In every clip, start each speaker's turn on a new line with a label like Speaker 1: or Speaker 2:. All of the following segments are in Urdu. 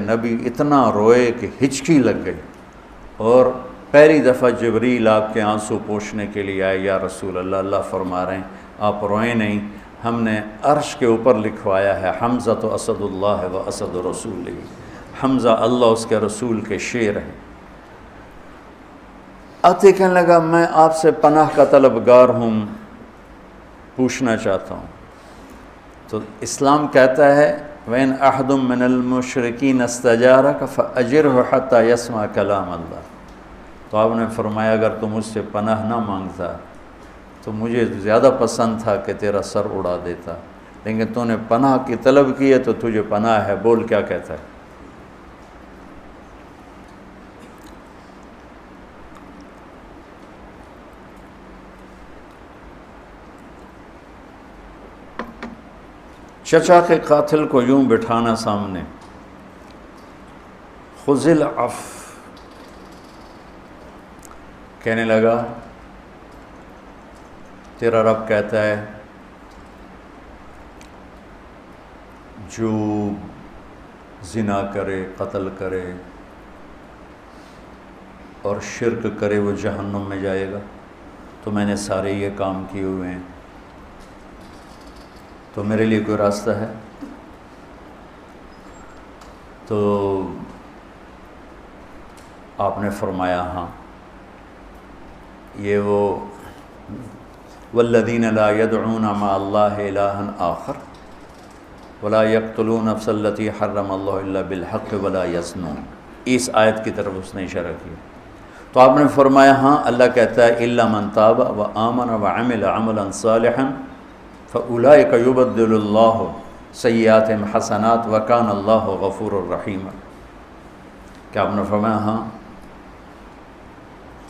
Speaker 1: نبی اتنا روئے کہ ہچکی لگ گئی، اور پہلی دفعہ جبریل آپ کے آنسو پوچھنے کے لیے آئے، یا رسول اللہ، اللہ فرما رہے ہیں آپ روئیں نہیں، ہم نے عرش کے اوپر لکھوایا ہے حمزہ تو اسد اللہ و اسد رسول، حمزہ اللہ اس کے رسول کے شیر ہیں۔ آتے کہنے لگا میں آپ سے پناہ کا طلبگار ہوں، پوچھنا چاہتا ہوں۔ تو اسلام کہتا ہے وَإِنْ أَحَدٌ مِّنَ الْمُشْرِكِينَ اسْتَجَارَكَ فَأَجِرْهُ حَتَّى يَسْمَعَ كَلَامَ اللَّهِ۔ تو آپ نے فرمایا اگر تو مجھ سے پناہ نہ مانگتا تو مجھے زیادہ پسند تھا کہ تیرا سر اڑا دیتا، لیکن تو نے پناہ کی طلب کی ہے تو تجھے پناہ ہے، بول کیا کہتا ہے۔ چچا کے قاتل کو یوں بٹھانا سامنے، خذ العفو، کہنے لگا تیرا رب کہتا ہے جو زنا کرے، قتل کرے اور شرک کرے وہ جہنم میں جائے گا، تو میں نے سارے یہ کام کیے ہوئے ہیں، تو میرے لیے کوئی راستہ ہے؟ تو آپ نے فرمایا ہاں، یہ وہ والذین لا يدعون مع اللہ الہا آخر ولا يقتلون نفس التي حرم اللہ الا بالحق ولا يزنون، اس آیت کی طرف اس نے اشارہ کیا۔ تو آپ نے فرمایا ہاں، اللہ کہتا ہے الا من تاب وآمن وعمل عملا صالحا فأولئک یبدل اللہ سیئاتہم حسنات وکان اللہ غفور الرحیم۔ کیا آپ نے فرمایا ہاں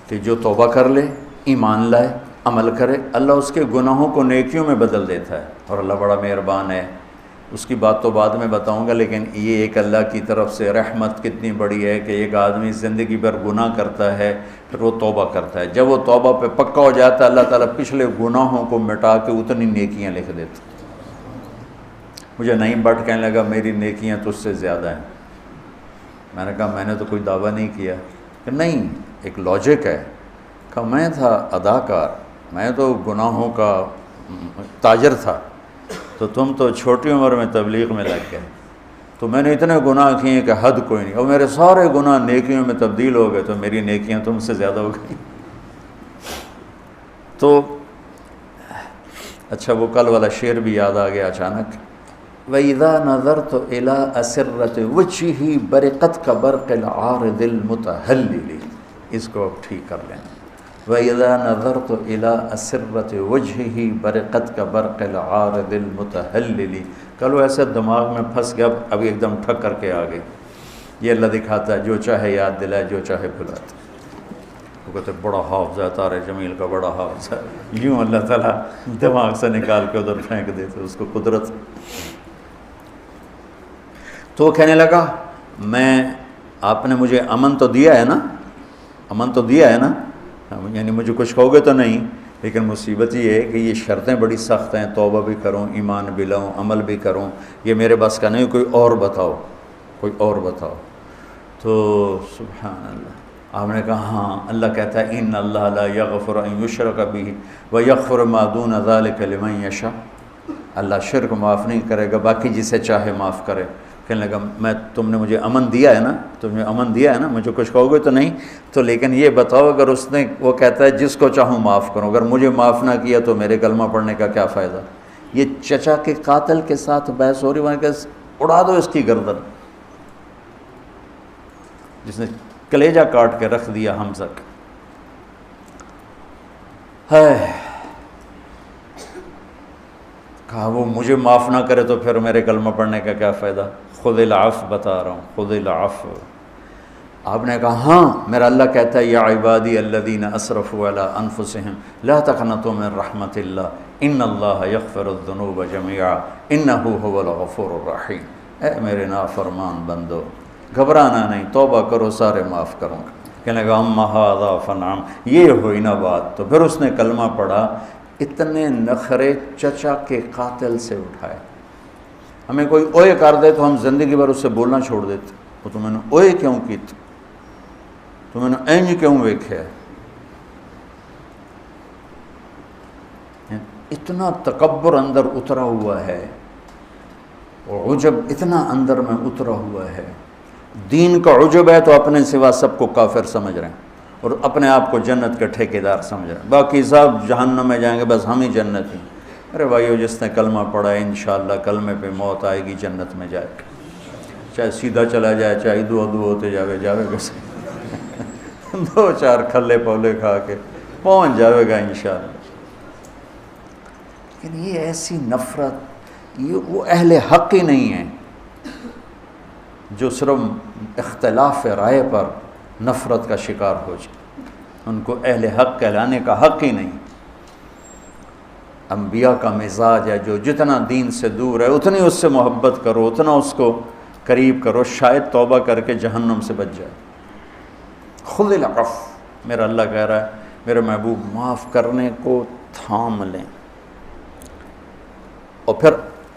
Speaker 1: کہ جو توبہ کر لے، ایمان لائے، عمل کرے، اللہ اس کے گناہوں کو نیکیوں میں بدل دیتا ہے، اور اللہ بڑا مہربان ہے۔ اس کی بات تو بعد میں بتاؤں گا، لیکن یہ ایک اللہ کی طرف سے رحمت کتنی بڑی ہے کہ ایک آدمی زندگی بھر گناہ کرتا ہے پھر وہ توبہ کرتا ہے، جب وہ توبہ پہ پکا ہو جاتا ہے اللہ تعالیٰ پچھلے گناہوں کو مٹا کے اتنی نیکیاں لکھ دیتا۔ مجھے نعیم بٹ کہنے لگا میری نیکیاں تجھ سے زیادہ ہیں۔ میں نے کہا میں نے تو کوئی دعویٰ نہیں کیا، کہ نہیں ایک لاجک ہے، کہ میں تھا اداکار، میں تو گناہوں کا تاجر تھا، تو تم تو چھوٹی عمر میں تبلیغ میں لگ گئے، تو میں نے اتنے گناہ کیے کہ حد کوئی نہیں، اور میرے سارے گناہ نیکیوں میں تبدیل ہو گئے، تو میری نیکیاں تم سے زیادہ ہو گئی۔ تو اچھا وہ کل والا شعر بھی یاد آ گیا اچانک، وَإِذَا نَظَرْتُ إِلَىٰ أَسِرَّةِ وَجْهِهِ بَرِقَتْ كَبَرْقِ الْعَارِضِ الْمُتَهَلِّلِ، اس کو اب ٹھیک کر لیں۔ وَإِذَا نَظَرْتُ إِلَىٰ أَسِرَّةِ وَجْهِهِ بَرِقَتْ كَبَرْقِ الْعَارِضِ الْمُتَهَلِّلِ، کل وہ ایسے دماغ میں پھنس گیا، ابھی ایک دم ٹھک کر کے آ گئی۔ یہ اللہ دکھاتا ہے جو چاہے یاد دلائے، جو چاہے بھلاتا۔ وہ کہتے بڑا حافظ ہے طارق جمیل کا، بڑا حافظ ہے، یوں اللہ تعالیٰ دماغ سے نکال کے ادھر پھینک دیتے، اس کو قدرت۔ تو وہ کہنے لگا آپ نے مجھے امن تو دیا ہے نا، امن تو دیا ہے نا، یعنی مجھے کچھ کہو گے تو نہیں، لیکن مصیبت یہ ہے کہ یہ شرطیں بڑی سخت ہیں، توبہ بھی کروں، ایمان بھی لاؤں، عمل بھی کروں، یہ میرے بس کا نہیں، کوئی اور بتاؤ، کوئی اور بتاؤ۔ تو سبحان اللہ، آپ نے کہا ہاں، اللہ کہتا ہے ان اللہ لا یغفر ان یشرک بہ ویغفر ما دون ذلک لمن یشاء، اللہ شرک معاف نہیں کرے گا، باقی جسے چاہے معاف کرے۔ کہنے لگا تم نے مجھے امن دیا ہے نا، تم نے امن دیا ہے نا، مجھے کچھ کہو گے تو نہیں، تو لیکن یہ بتاؤ اگر اس نے، وہ کہتا ہے جس کو چاہوں معاف کروں، اگر مجھے معاف نہ کیا تو میرے کلمہ پڑھنے کا کیا فائدہ۔ یہ چچا کے قاتل کے ساتھ بحث ہو رہی، وہاں کہ اڑا دو اس کی گردن، جس نے کلیجہ کاٹ کے رکھ دیا حمزہ کا۔ ہے کہا وہ مجھے معاف نہ کرے تو پھر میرے کلمہ پڑھنے کا کیا فائدہ۔ خذ العفو بتا رہا ہوں، خذ العفو۔ آپ نے کہا ہاں، میرا اللہ کہتا ہے یا عبادی الذین اسرفوا علی انفسہم لا تقنطوا من رحمت اللہ ان اللہ یغفر الذنوب جميعا انہ هو الغفور الرحیم۔ اے میرے نافرمان بندو، گھبرانا نہیں، توبہ کرو، سارے معاف کروں گا۔ کہنے لگا اما ھذا فنعم، یہ ہوئی نا بات۔ تو پھر اس نے کلمہ پڑھا۔ اتنے نخرے چچا کے قاتل سے اٹھائے۔ ہمیں کوئی اوئے کر دے تو ہم زندگی بھر اس سے بولنا چھوڑ دیتے، وہ تو میں نے اوئے کیوں کی تو میں نے اینج کیوں ویکھیا. اتنا تکبر اندر اترا ہوا ہے اور عجب اتنا اندر میں اترا ہوا ہے. دین کا عجب ہے تو اپنے سوا سب کو کافر سمجھ رہے ہیں اور اپنے آپ کو جنت کے ٹھیکیدار سمجھ رہے ہیں. باقی سب جہنم میں جائیں گے، بس ہم ہی جنت ہیں. ارے بھائیو، جس نے کلمہ پڑھا ہے انشاءاللہ کلمے پہ موت آئے گی جنت میں جائے گا. چاہے سیدھا چلا جائے، چاہے دو ہوتے جاوے گا دو چار کھلے پولے کھا کے پہنچ جاوے گا انشاءاللہ. لیکن یہ ایسی نفرت، یہ وہ اہل حق ہی نہیں ہیں جو صرف اختلاف رائے پر نفرت کا شکار ہو جائے. ان کو اہل حق کہلانے کا حق ہی نہیں. انبیاء کا مزاج ہے جو جتنا دین سے دور ہے اتنی اس سے محبت کرو، اتنا اس کو قریب کرو، شاید توبہ کر کے جہنم سے بچ جائے. خذ العفو، میرا اللہ کہہ رہا ہے میرے محبوب معاف کرنے کو تھام لیں. اور پھر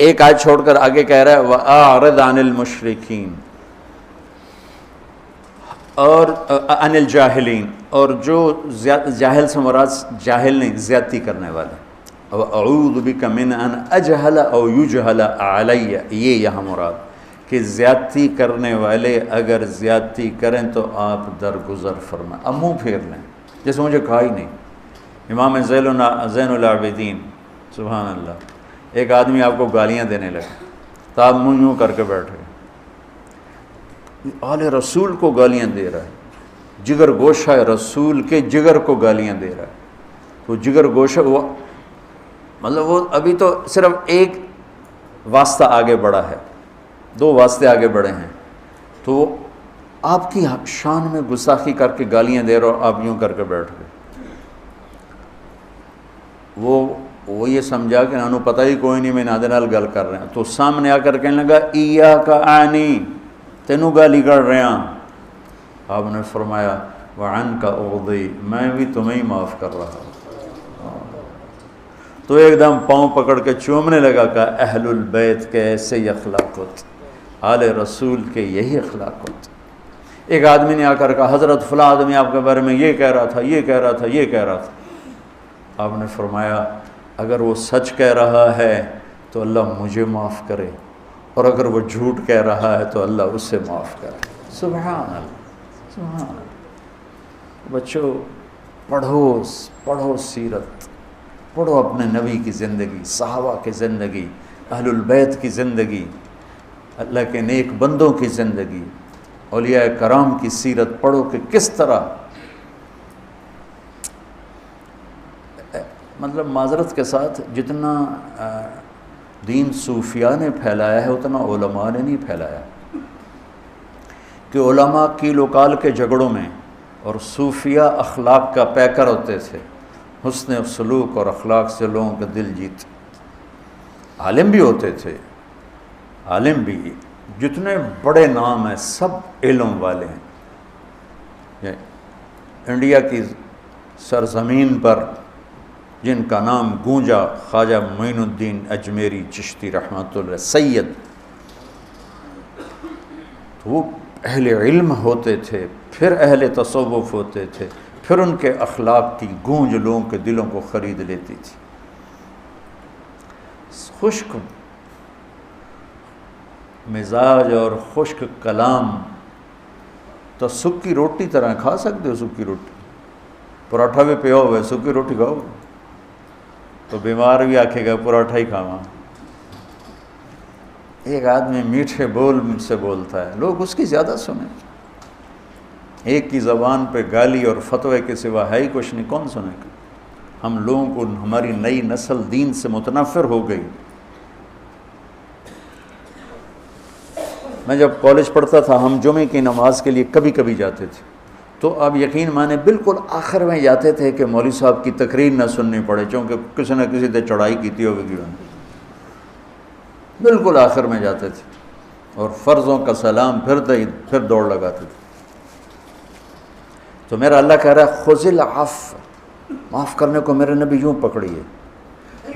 Speaker 1: ایک آیت چھوڑ کر آگے کہہ رہا ہے وَأَعْرِضْ عَنِ الْمُشْرِكِينَ، اور عن الجاہلین، اور جو جاہل سے مراد جاہل نہیں، زیادتی کرنے والے. وَأَعُوذُ بِكَ مِنْ أَنْ أَجْهَلَ أَوْ يُجْهَلَ عَلَيَّ، یہ یہاں مراد کہ زیادتی کرنے والے اگر زیادتی کریں تو آپ درگزر فرمائیں، اب منہ پھیر لیں جیسے مجھے کہا ہی نہیں. امام زین العابدین سبحان اللہ، ایک آدمی آپ کو گالیاں دینے لگا تو آپ منہ یوں کر کے بیٹھ گئے. آل رسول کو گالیاں دے رہا ہے، جگر گوشہ رسول کے جگر کو گالیاں دے رہا ہے. تو جگر گوشہ وہ مطلب وہ ابھی تو صرف ایک واسطہ آگے بڑھا ہے، دو واسطے آگے بڑھے ہیں، تو آپ کی شان میں گستاخی کر کے گالیاں دے رہا ہو، آپ یوں کر کے بیٹھ گئے. وہ یہ سمجھا کہ انہوں پتہ ہی کوئی نہیں میں نادے نال گل کر رہے ہیں. تو سامنے آ کر کہنے لگا ایاک اعنی، تینوں گالی کر رہے ہیں. آپ نے فرمایا وعنک اغضی، میں بھی تمہیں ہی معاف کر رہا ہوں. تو ایک دم پاؤں پکڑ کے چومنے لگا کہ اہل البیت کے ایسے ہی اخلاق ہوتے، آل رسول کے یہی اخلاق ہوتے. ایک آدمی نے آ کر کہا حضرت فلاں آدمی آپ کے بارے میں یہ کہہ رہا تھا، یہ کہہ رہا تھا، یہ کہہ رہا تھا. آپ نے فرمایا اگر وہ سچ کہہ رہا ہے تو اللہ مجھے معاف کرے، اور اگر وہ جھوٹ کہہ رہا ہے تو اللہ اسے معاف کرے. سبحان اللہ، سبحان اللہ. بچوں پڑھو سیرت، پڑھو اپنے نبی کی زندگی، صحابہ کی زندگی، اہل البیت کی زندگی، اللہ کے نیک بندوں کی زندگی، اولیاء کرام کی سیرت پڑھو کہ کس طرح مطلب معذرت کے ساتھ جتنا دین صوفیاء نے پھیلایا ہے اتنا علماء نے نہیں پھیلایا. کہ علماء کیل و کال کے جھگڑوں میں اور صوفیاء اخلاق کا پیکر ہوتے تھے، حسن سلوک اور اخلاق سے لوگوں کے دل جیت. عالم بھی ہوتے تھے، عالم بھی، جتنے بڑے نام ہیں سب علم والے ہیں. انڈیا کی سرزمین پر جن کا نام گونجا، خواجہ معین الدین اجمیری چشتی رحمۃ اللہ سید، وہ اہل علم ہوتے تھے، پھر اہل تصوف ہوتے تھے، پھر ان کے اخلاق کی گونج لوگوں کے دلوں کو خرید لیتی تھی. خشک مزاج اور خشک کلام تو سکی روٹی طرح کھا سکتے ہو. سکی روٹی، پراٹھا بھی پیا ہوا ہے، سکی روٹی کھاؤ تو بیمار بھی آکھے گا پراٹھا ہی کھاواں. ایک آدمی میٹھے بول سے بولتا ہے، لوگ اس کی زیادہ سنیں. ایک کی زبان پہ گالی اور فتوے کے سوا ہے ہی کچھ نہیں، کون سنے گا؟ ہم لوگوں کو ہماری نئی نسل دین سے متنفر ہو گئی. میں جب کالج پڑھتا تھا ہم جمعے کی نماز کے لیے کبھی کبھی جاتے تھے، تو اب یقین مانے بالکل آخر میں جاتے تھے کہ مولوی صاحب کی تقریر نہ سننی پڑے، چونکہ کسی نہ کسی نے چڑھائی کی تھی ہوگی. بالکل آخر میں جاتے تھے اور فرضوں کا سلام پھر دوڑ لگاتے تھے. تو میرا اللہ کہہ رہا ہے خذ العفو، معاف کرنے کو میرے نبی یوں پکڑیے.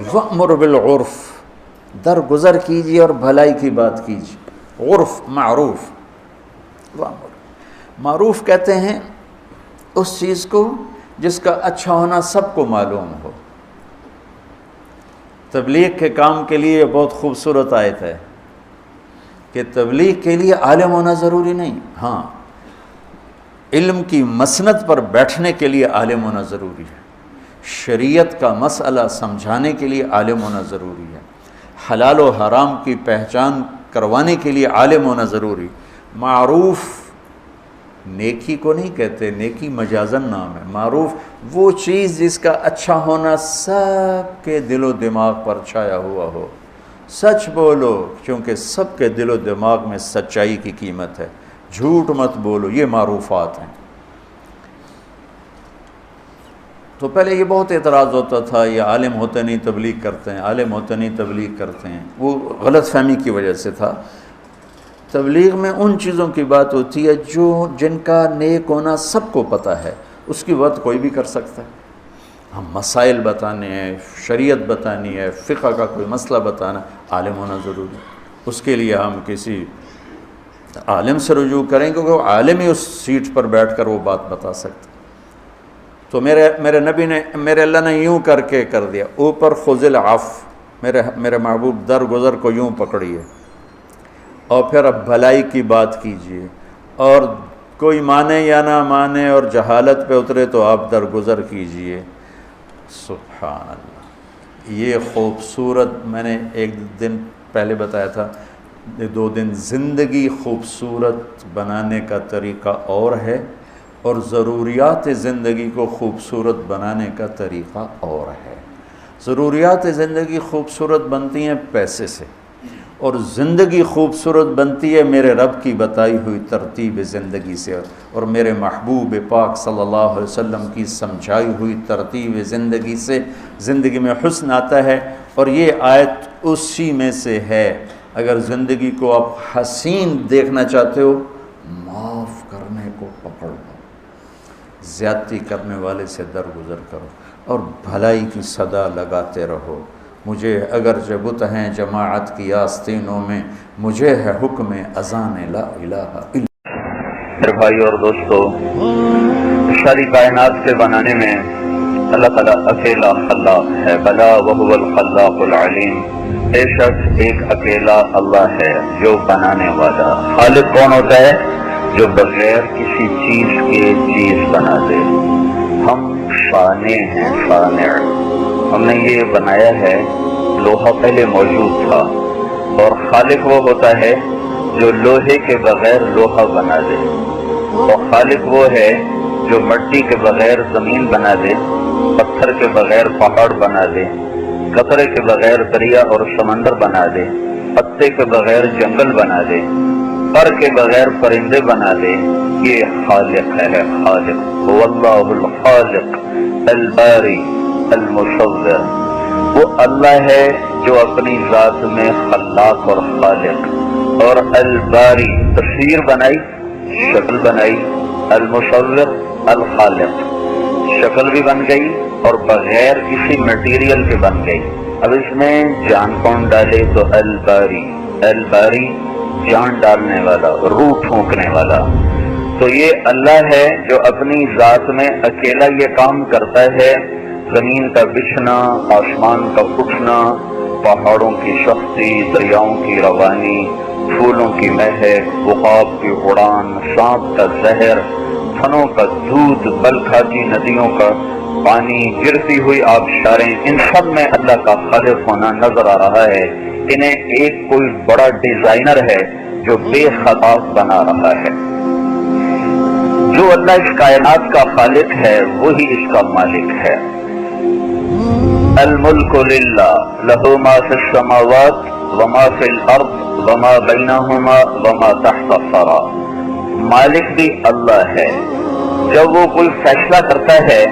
Speaker 1: وَأْمُرْ بِالْعُرْفِ، درگزر کیجیے اور بھلائی کی بات کیجیے. عرف معروف، معروف کہتے ہیں اس چیز کو جس کا اچھا ہونا سب کو معلوم ہو۔ تبلیغ کے کام کے لیے بہت خوبصورت آیت ہے کہ تبلیغ کے لیے عالم ہونا ضروری نہیں، ہاں علم کی مسند پر بیٹھنے کے لیے عالم ہونا ضروری ہے، شریعت کا مسئلہ سمجھانے کے لیے عالم ہونا ضروری ہے، حلال و حرام کی پہچان کروانے کے لیے عالم ہونا ضروری۔ معروف نیکی کو نہیں کہتے، نیکی مجازن نام ہے، معروف وہ چیز جس کا اچھا ہونا سب کے دل و دماغ پر چھایا ہوا ہو۔ سچ بولو کیونکہ سب کے دل و دماغ میں سچائی کی قیمت ہے، جھوٹ مت بولو، یہ معروفات ہیں۔ تو پہلے یہ بہت اعتراض ہوتا تھا، یہ عالم ہوتے نہیں تبلیغ کرتے ہیں، عالم ہوتے نہیں تبلیغ کرتے ہیں، وہ غلط فہمی کی وجہ سے تھا۔ تبلیغ میں ان چیزوں کی بات ہوتی ہے جن کا نیک ہونا سب کو پتہ ہے، اس کی بات کوئی بھی کر سکتا ہے۔ ہم مسائل بتانے ہیں، شریعت بتانی ہے، فقہ کا کوئی مسئلہ بتانا، عالم ہونا ضروری ہے۔ اس کے لیے ہم کسی عالم سے رجوع کریں گے، وہ عالم ہی اس سیٹ پر بیٹھ کر وہ بات بتا سکتا۔ تو میرے نبی نے، میرے اللہ نے یوں کر کے کر دیا، اوپر خذ العفو، میرے محبوب درگزر کو یوں پکڑیے اور پھر اب بھلائی کی بات کیجئے، اور کوئی مانے یا نہ مانے اور جہالت پہ اترے تو آپ درگزر کیجئے۔ سبحان اللہ، یہ خوبصورت، میں نے ایک دن پہلے بتایا تھا، 2 دن زندگی خوبصورت بنانے کا طریقہ اور ہے، اور ضروریات زندگی کو خوبصورت بنانے کا طریقہ اور ہے۔ ضروریات زندگی خوبصورت بنتی ہیں پیسے سے، اور زندگی خوبصورت بنتی ہے میرے رب کی بتائی ہوئی ترتیب زندگی سے، اور میرے محبوب پاک صلی اللہ علیہ وسلم کی سمجھائی ہوئی ترتیب زندگی سے زندگی میں حسن آتا ہے۔ اور یہ آیت اسی میں سے ہے۔ اگر زندگی کو آپ حسین دیکھنا چاہتے ہو، معاف کرنے کو پکڑ لو، زیادتی کرنے والے سے درگزر کرو، اور بھلائی کی صدا لگاتے رہو۔ مجھے اگرچہ بت ہیں جماعت کی آستینوں میں، مجھے ہے حکم اذان لا الہ الا۔
Speaker 2: میرے بھائی اور دوستو، ساری کائنات کے بنانے میں اللہ تعالیٰ اکیلا خلاق ہے، بلا وہو الخلاق العلیم، بے شک ایک اکیلا اللہ ہے جو بنانے والا۔ خالق کون ہوتا ہے؟ جو بغیر کسی چیز کے چیز بنا دے۔ ہم صانع ہیں، صانع، ہم نے یہ بنایا ہے، لوہا پہلے موجود تھا، اور خالق وہ ہوتا ہے جو لوہے کے بغیر لوہا بنا دے، اور خالق وہ ہے جو مٹی کے بغیر زمین بنا دے، پتھر کے بغیر پہاڑ بنا دے، قطرے کے بغیر دریا اور سمندر بنا دے، پتے کے بغیر جنگل بنا دے، پر کے بغیر پرندے بنا دے۔ یہ خالق ہے، خالق هو اللہ الخالق الباری المصور۔ وہ اللہ ہے جو اپنی ذات میں خلاق اور خالق، اور الباری تصویر بنائی، شکل بنائی، المصور الخالق، شکل بھی بن گئی اور بغیر کسی میٹیریل کے بن گئی۔ اب اس میں جان کون ڈالے تو الباری، الباری جان ڈالنے والا، روح پھونکنے والا۔ تو یہ اللہ ہے جو اپنی ذات میں اکیلا یہ کام کرتا ہے، زمین کا بچھنا، آسمان کا اٹھنا، پہاڑوں کی شخصی، دریاؤں کی روانی، پھولوں کی مہک، عقاب کی اڑان، سانپ کا زہر، تھنوں کا دودھ، بلکھاتی ندیوں کا پانی، گرتی ہوئی آبشاریں، ان سب میں اللہ کا خالق ہونا نظر آ رہا ہے۔ انہیں ایک کوئی بڑا ڈیزائنر ہے جو بے خطا بنا رہا ہے۔ جو اللہ اس کائنات کا خالق ہے وہی اس کا مالک ہے۔ الملک للہ لہ ما فی السماوات وما فی الارض وما بینہما وما تحت الثری۔ مالک بھی اللہ ہے، جب وہ کوئی فیصلہ کرتا ہے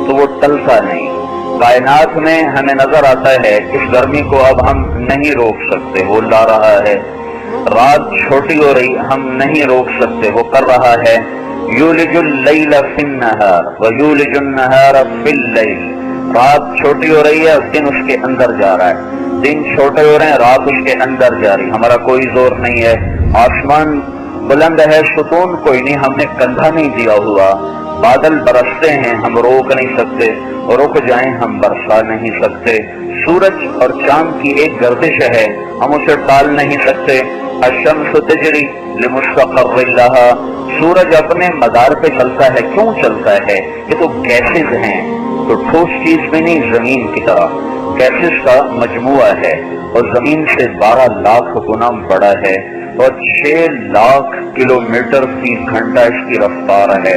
Speaker 2: تو وہ ٹلتا نہیں۔ کائنات میں ہمیں نظر آتا ہے اس گرمی کو اب ہم نہیں روک سکتے، وہ لا رہا ہے۔ رات چھوٹی ہو رہی، ہم نہیں روک سکتے، وہ کر رہا ہے۔ یولج اللیل فی النہار ویولج النہار فی اللیل۔ رات چھوٹی ہو رہی ہے، دن اس کے اندر جا رہا ہے، دن چھوٹے ہو رہے ہیں، رات اس کے اندر جا رہی۔ ہمارا کوئی زور نہیں ہے۔ آسمان بلند ہے ستون کوئی نہیں، ہم نے کندھا نہیں دیا ہوا، بادل برستے ہیں ہم روک نہیں سکتے، رک جائیں ہم برسا نہیں سکتے، سورج اور چاند کی ایک گردش ہے ہم اسے ٹال نہیں سکتے، الشمس تجری لمستقر لہا، سورج اپنے مدار پہ چلتا ہے، کیوں چلتا ہے؟ یہ تو گیسز ہیں، تو ٹھوس چیز میں نہیں، زمین کی طرح گیسز کا مجموعہ ہے، اور زمین سے 12 لاکھ گنا بڑا ہے، اور 6 لاکھ کلومیٹر فی گھنٹہ اس کی رفتار ہے،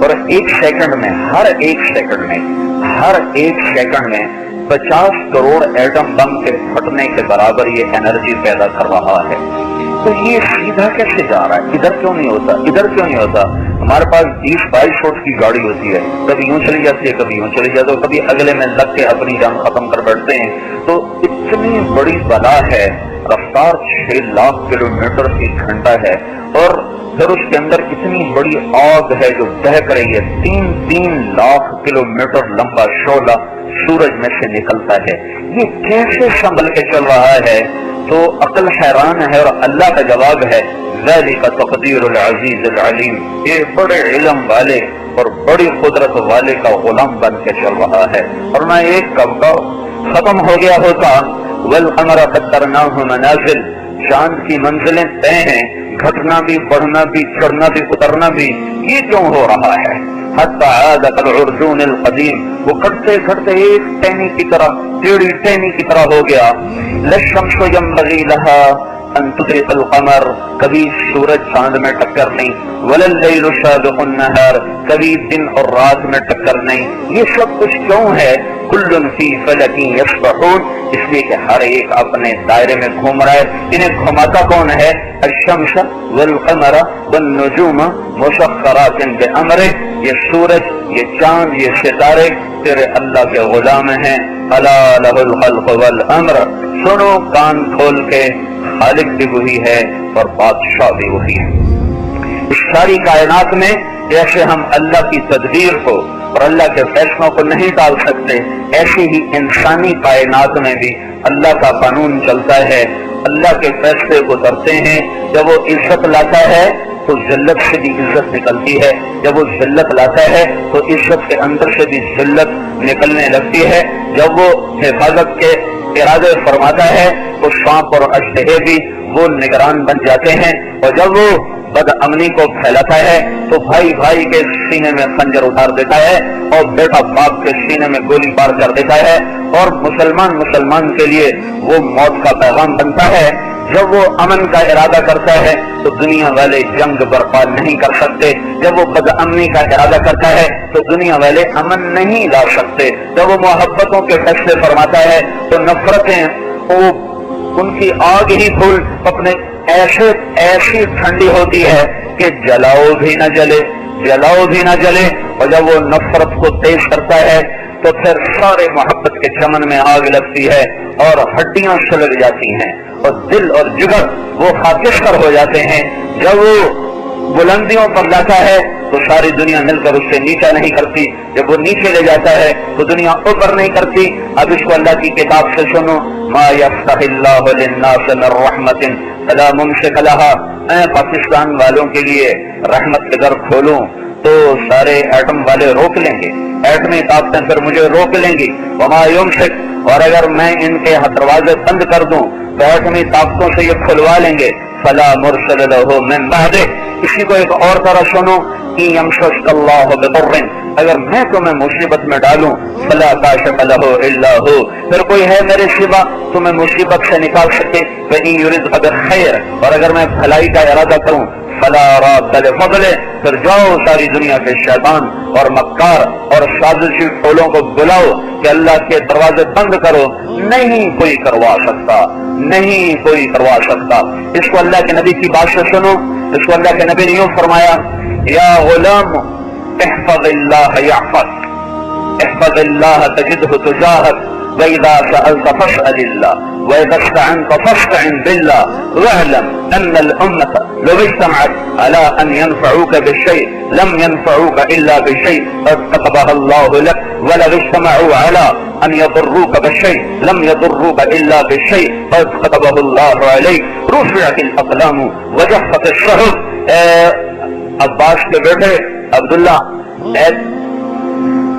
Speaker 2: اور ایک سیکنڈ میں، ہر ایک سیکنڈ میں 50 کروڑ ایٹم بم کے پھٹنے کے برابر یہ انرجی پیدا کر رہا ہے۔ تو یہ سیدھا کیسے جا رہا ہے؟ ادھر کیوں نہیں ہوتا؟ ہمارے پاس 20-22 فٹ کی گاڑی ہوتی ہے، کبھی یوں چلی جاتی ہے، کبھی یوں چلی جاتی ہے، کبھی اگلے میں لگ کے اپنی جان ختم کر بیٹھتے ہیں۔ تو اتنی بڑی بلا ہے، رفتار 6 لاکھ کلومیٹر فی گھنٹہ ہے، اور پھر اس کے اندر اتنی بڑی آگ ہے جو دہک رہی ہے، 3 لاکھ کلومیٹر لمبا شعلہ سورج میں سے نکلتا ہے، یہ کیسے سنبھل کے چل رہا ہے؟ تو عقل حیران ہے، اور اللہ کا جواب ہے ذالک تقدیر العزیز العلیم، یہ بڑے علم والے اور بڑی قدرت والے کا غلام بن کے چل رہا ہے۔ اور نہ ایک کب کا ختم ہو گیا ہوتا، والقمر قدرناہ منازل، چاند کی منزلیں طے ہیں، گھٹنا بھی، بڑھنا بھی، چڑھنا بھی، اترنا بھی، یہ کیوں ہو رہا ہے؟ حتی عاد کالعرجون القدیم، وہ گھٹتے گھٹتے ایک ٹہنی کی طرح، ٹیڑھی ٹہنی کی طرح ہو گیا۔ للشمس ينبغي لها ان تدرك القمر، کبھی سورج چاند میں ٹکر نہیں، ولللیل سابق النہار، کبھی دن اور رات میں ٹکر نہیں۔ یہ سب کچھ کیوں ہے؟ کل فی فلک یسبحون، اس لیے کہ ہر ایک اپنے دائرے میں گھوم رہا ہے۔ انہیں گھماتا کون ہے؟ الشمس والقمر والنجوم مسخرات بامرہ، یہ سورج، یہ چاند، یہ ستارے تیرے اللہ کے غلام ہیں۔ الا لہ الخلق والامر، سنو کان کھول کے، خالق بھی وہی ہے اور بادشاہ بھی وہی ہے۔ اس ساری کائنات میں جیسے ہم اللہ کی تدبیر کو اور اللہ کے فیصلوں کو نہیں ٹال سکتے، ایسی ہی انسانی کائنات میں بھی اللہ کا قانون چلتا ہے، اللہ کے فیصلے اترتے ہیں۔ جب وہ عزت لاتا ہے تو ذلت سے بھی عزت نکلتی ہے، جب وہ ذلت لاتا ہے تو عزت کے اندر سے بھی ذلت نکلنے لگتی ہے، جب وہ حفاظت کے ارادے فرماتا ہے تو سانپ اور اژدہے بھی وہ نگران بن جاتے ہیں، اور جب وہ بد امنی کو پھیلاتا ہے تو بھائی بھائی کے سینے میں خنجر اتار دیتا ہے، اور بیٹا باپ کے سینے میں گولی بار کر دیتا ہے، اور مسلمان کے لیے وہ موت کا پیغام بنتا ہے۔ جب وہ امن کا ارادہ کرتا ہے تو دنیا والے جنگ برپا نہیں کر سکتے، جب وہ بد امنی کا ارادہ کرتا ہے تو دنیا والے امن نہیں لا سکتے، جب وہ محبتوں کے فیصلے فرماتا ہے تو نفرتیں وہ ان کی آگ ہی پھول اپنے ایسی ٹھنڈی ہوتی ہے کہ جلاؤ بھی نہ جلے، اور جب وہ نفرت کو تیز کرتا ہے تو پھر سارے محبت کے چمن میں آگ لگتی ہے اور ہڈیاں سلگ جاتی ہیں اور دل اور جگر وہ خاکستر ہو جاتے ہیں۔ جب وہ بلندیوں پر لاتا ہے تو ساری دنیا مل کر اس سے نیچا نہیں کرتی، جب وہ نیچے لے جاتا ہے تو دنیا اوپر نہیں کرتی۔ اب اس کو اللہ کی کتاب سے سنو، ما یفتح اللہ للناس من رحمت فلا ممسک لها، میں پاکستان والوں کے لیے رحمت کے در کھولوں تو سارے ایٹم والے روک لیں گے، ایٹمی طاقتیں پھر مجھے روک لیں گی، وما یمسک، اور اگر میں ان کے دروازے بند کر دوں تو ایٹمی طاقتوں سے یہ کھلوا لیں گے، فلا مرسل لہ من بعدہ۔ اسی کو ایک اور طرح سنو، ان یمسسک اللہ بضر، اگر میں تمہیں مصیبت میں ڈالوں، فلا کاشف لہ الا ہو، پھر کوئی ہے میرے سوا تمہیں مصیبت سے نکال سکے، وان یردک بخیر، اور اگر میں بھلائی کا ارادہ کروں، فلا راد لفضلہ، پھر جاؤ ساری دنیا کے شیطان اور مکار اور سازشی ٹولوں کو بلاؤ کہ اللہ کے دروازے بند کرو، نہیں کوئی کروا سکتا۔ اس کو اللہ کے نبی کی بات سے سنو، اس کو اللہ کے نبی نے یوں فرمایا، یا غلام احفظ اللہ یحفظ، احفظ اللہ تجدہ تجاہک، وَإِذَا سَأَلْتَ فَاسْأَلِ اللَّهِ وَإِذَا اسْتَعَنْتَ فَاسْتَعِنْ بِاللَّهِ وَاعْلَمْ أَنَّ الْأُمَّةَ لَوْ اجْتَمَعَتْ عَلَىٰ أَنْ يَنْفَعُوكَ بِشَيْءٍ لَمْ يَنْفَعُوكَ إِلَّا بِشَيْءٍ قَدْ كَتَبَهُ اللَّهُ لَكَ وَلَوِ اجْتَمَعُوا عَلَىٰ أَنْ يَضُرُّوكَ بِشَيْءٍ لَمْ يَضُرُّوكَ إِلَّا بِشَيْءٍ قَدْ كَتَبَهُ اللَّهُ عَلَيْكَ رُفِعَتِ الْأَقْلَامُ وَجَفَّتِ الصُّحُفُ، عباس کے بیٹے عبداللہ، اے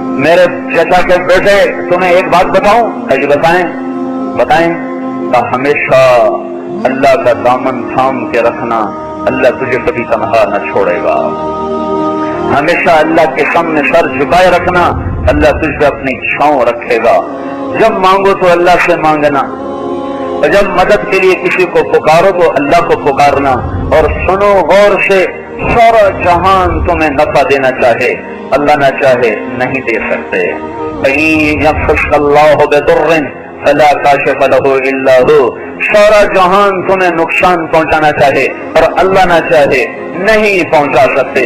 Speaker 2: میرے چچا کے بیٹے، تمہیں ایک بات بتاؤں؟ جی بتائیں۔ کہ ہمیشہ اللہ کا دامن تھام کے رکھنا، اللہ تجھے کبھی تنہا نہ چھوڑے گا۔ ہمیشہ اللہ کے سامنے سر جھکائے رکھنا، اللہ تجھ پہ اپنی چھاؤں رکھے گا۔ جب مانگو تو اللہ سے مانگنا، اور جب مدد کے لیے کسی کو پکارو تو اللہ کو پکارنا۔ اور سنو غور سے، سارا جہان تمہیں نفع دینا چاہے، اللہ نہ چاہے نہیں دے سکتے۔ کہیں یمسسک اللہ بضر فلا کاشف لہ الا ہو، سارا جہان تمہیں نقصان پہنچانا چاہے اور اللہ نہ چاہے نہیں پہنچا سکتے۔